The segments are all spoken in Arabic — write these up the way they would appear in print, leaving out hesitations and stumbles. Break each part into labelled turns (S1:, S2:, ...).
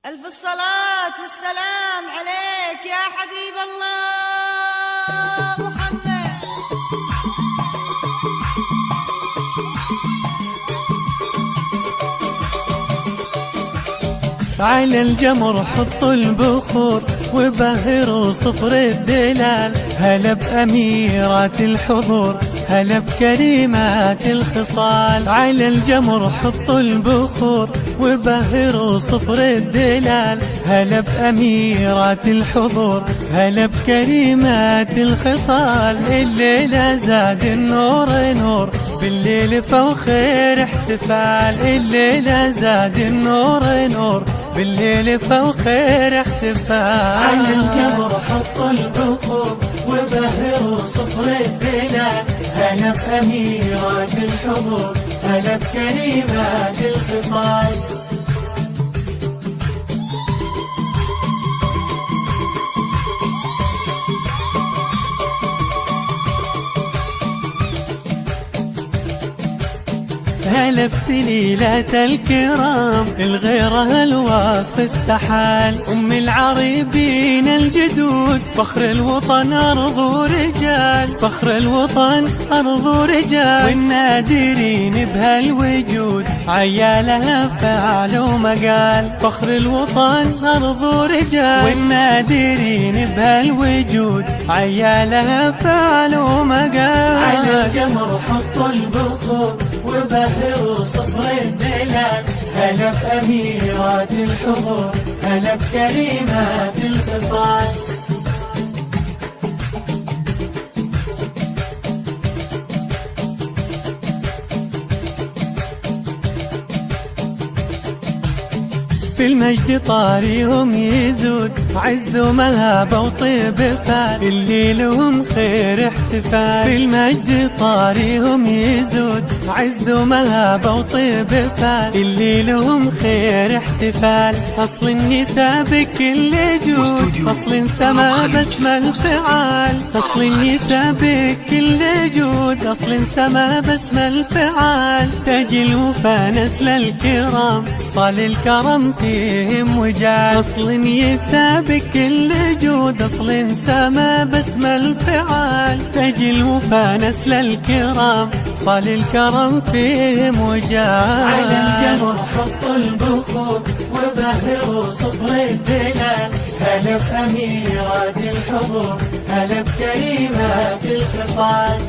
S1: ألف الصلاة والسلام عليك يا حبيب الله محمد.
S2: على الجمر حطوا البخور وبهروا صفر الدلال، هلا بأميرات الحضور، هلا بكريمات الخصال. على الجمر حطوا البخور وبهروا صفر الدلال، هلا بأميرات الحضور، هلا بكريمات الخصال. الليلة زاد النور نور، بالليل فوخير احتفال. الليلة زاد النور نور، بالليل فوخير احتفال. على الجمر حطوا البخور وبهروا صفر الدلال، هلا بأميرات الحضور، هلا بكريمات الخصال. هلا بسليلة الكرام، الغيرها الوصف استحال. أم العريبين الجدود، فخر الوطن أرض ورجال، فخر الوطن أرض ورجال. والنادرين بهالوجود، عيالها فعل ومقال. فخر الوطن أرض ورجال، والنادرين بهالوجود، عيالها فعل ومقال. على الجمر حطوا البخور وبهروا صفر الدلال، هلا بأميرات الحضور، هلا بكريمات الخصال. في المجد طاريهم يزود، عز ومهابة وطيب فال، اللي لهم خير احتفال. في المجد طاريهم يزود، عز ومهابة وطيب فال، اللي لهم خير احتفال. أصل النساء بكل جود، أصل سما بسمة الفعال. أصل النساء بكل جود، أصل سما بسمة الفعال. تاج الوفا نسل الكرام، صال الكرم فيهم وجال. أصل يسابق كل جود، أصل سما باسم الفعال. تاج الوفا نسل الكرام، صال الكرم فيهم وجال. على الجمر حطوا البخور وبهروا صفر الدلال، هلا بأميرات الحضور، هلا بكريمات الخصال.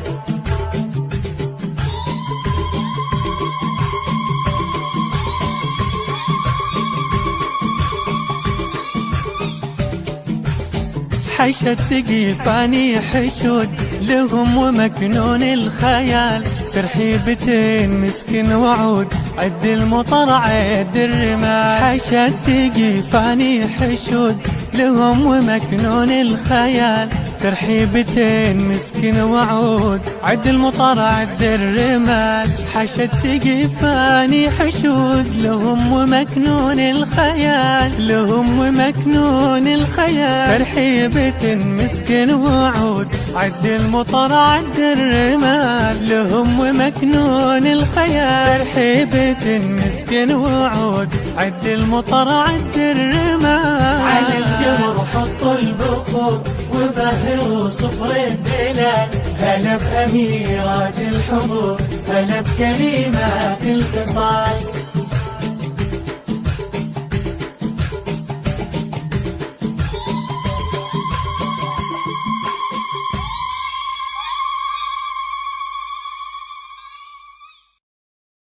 S2: حشد تقيفاني حشود، لهم ومكنون الخيال. ترحيبتين مسكن وعود، عد المطر عد الرمال. حشد تقيفاني حشود، لهم ومكنون الخيال. ترحيبتين مسكن وعود، عد المطر عد الرمال. حشد تقيفاني حشود، لهم ومكنون الخيال، لهم ومكنون الخيال. ترحيبة مسكن وعود، عد المطر عد الرمال. لهم ومكنون الخيال، ترحيبة مسكن وعود، عد المطر عد الرمال. على الجمر حطوا البخور وبهروا صفر الدلال، هلا بأميرات الحضور، هلا بكريمات الخصال.